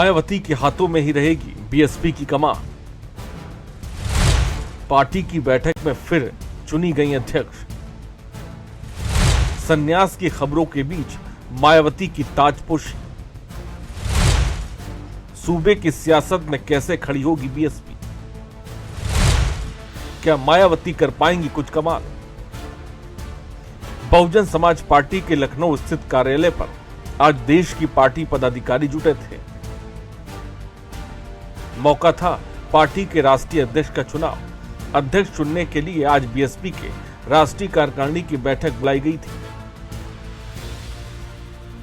मायावती के हाथों में ही रहेगी बीएसपी की कमान। पार्टी की बैठक में फिर चुनी गई अध्यक्ष। संन्यास की खबरों के बीच मायावती की ताजपोशी। सूबे की सियासत में कैसे खड़ी होगी बीएसपी? क्या मायावती कर पाएंगी कुछ कमाल? बहुजन समाज पार्टी के लखनऊ स्थित कार्यालय पर आज देश की पार्टी पदाधिकारी जुटे थे। मौका था पार्टी के राष्ट्रीय अध्यक्ष का चुनाव। अध्यक्ष चुनने के लिए आज बीएसपी के राष्ट्रीय कार्यकारिणी की बैठक बुलाई गई थी।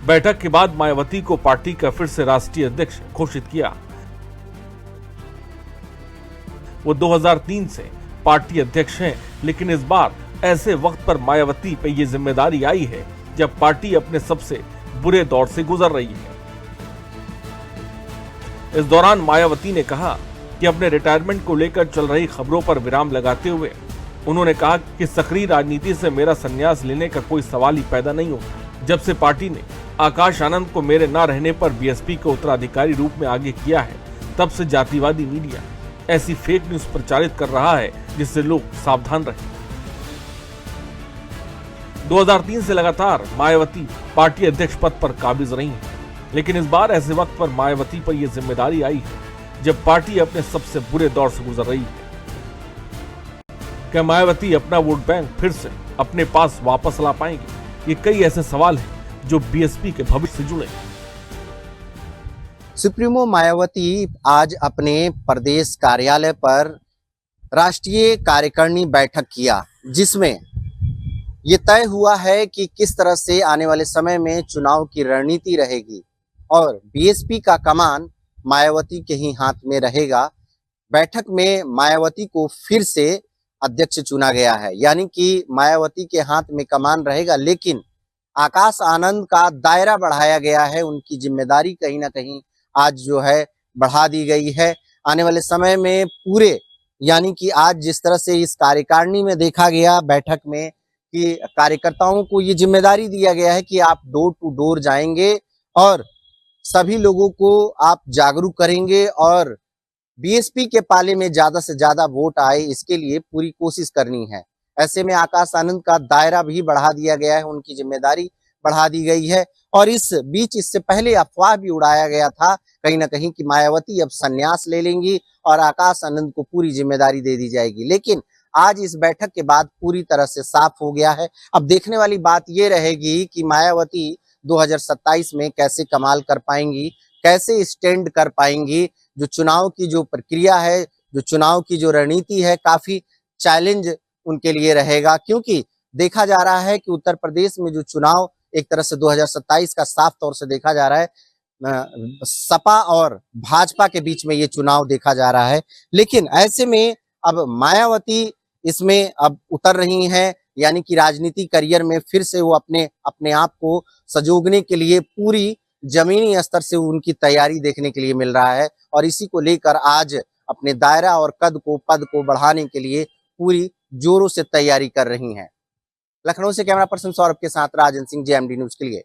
बैठक के बाद मायावती को पार्टी का फिर से राष्ट्रीय अध्यक्ष घोषित किया। वो 2003 से पार्टी अध्यक्ष हैं, लेकिन इस बार ऐसे वक्त पर मायावती पे ये जिम्मेदारी आई है जब पार्टी अपने सबसे बुरे दौर से गुजर रही है। इस दौरान मायावती ने कहा कि अपने रिटायरमेंट को लेकर चल रही खबरों पर विराम लगाते हुए उन्होंने कहा कि सक्रिय राजनीति से मेरा संन्यास लेने का कोई सवाल ही पैदा नहीं होता। जब से पार्टी ने आकाश आनंद को मेरे न रहने पर बीएसपी के उत्तराधिकारी रूप में आगे किया है, तब से जातिवादी मीडिया ऐसी फेक न्यूज प्रचारित कर रहा है जिससे लोग सावधान रहे। 2003 से लगातार मायावती पार्टी अध्यक्ष पद पर काबिज रही हैं, लेकिन इस बार ऐसे वक्त पर मायावती पर यह जिम्मेदारी आई है जब पार्टी अपने सबसे बुरे दौर से गुजर रही है। क्या मायावती अपना वोट बैंक फिर से अपने पास वापस ला पाएंगे? ये कई ऐसे सवाल हैं जो बीएसपी के भविष्य से जुड़े। सुप्रीमो मायावती आज अपने प्रदेश कार्यालय पर राष्ट्रीय कार्यकारिणी बैठक किया, जिसमें ये तय हुआ है कि किस तरह से आने वाले समय में चुनाव की रणनीति रहेगी और बीएसपी का कमान मायावती के ही हाथ में रहेगा। बैठक में मायावती को फिर से अध्यक्ष चुना गया है, यानी कि मायावती के हाथ में कमान रहेगा, लेकिन आकाश आनंद का दायरा बढ़ाया गया है। उनकी जिम्मेदारी कहीं ना कहीं आज जो है बढ़ा दी गई है। आने वाले समय में पूरे, यानी कि आज जिस तरह से इस कार्यकारिणी में देखा गया बैठक में कि कार्यकर्ताओं को ये जिम्मेदारी दिया गया है कि आप डोर टू डोर जाएंगे और सभी लोगों को आप जागरूक करेंगे और बीएसपी के पाले में ज्यादा से ज्यादा वोट आए, इसके लिए पूरी कोशिश करनी है। ऐसे में आकाश आनंद का दायरा भी बढ़ा दिया गया है, उनकी जिम्मेदारी बढ़ा दी गई है। और इस बीच इससे पहले अफवाह भी उड़ाया गया था कहीं ना कहीं कि मायावती अब संन्यास ले लेंगी और आकाश आनंद को पूरी जिम्मेदारी दे दी जाएगी, लेकिन आज इस बैठक के बाद पूरी तरह से साफ हो गया है। अब देखने वाली बात यह रहेगी कि मायावती 2027 में कैसे कमाल कर पाएंगी, कैसे स्टैंड कर पाएंगी। जो चुनाव की जो प्रक्रिया है, जो चुनाव की जो रणनीति है, काफी चैलेंज उनके लिए रहेगा, क्योंकि देखा जा रहा है कि उत्तर प्रदेश में जो चुनाव एक तरह से 2027 का साफ तौर से देखा जा रहा है, सपा और भाजपा के बीच में ये चुनाव देखा जा रहा है। लेकिन ऐसे में अब मायावती इसमें अब उतर रही हैं, यानी कि राजनीति करियर में फिर से वो अपने आप को संजोगने के लिए पूरी जमीनी स्तर से उनकी तैयारी देखने के लिए मिल रहा है और इसी को लेकर आज अपने दायरा और पद को बढ़ाने के लिए पूरी जोरों से तैयारी कर रही हैं। लखनऊ से कैमरा पर्सन सौरभ के साथ राजन सिंह, जेएमडी न्यूज के लिए।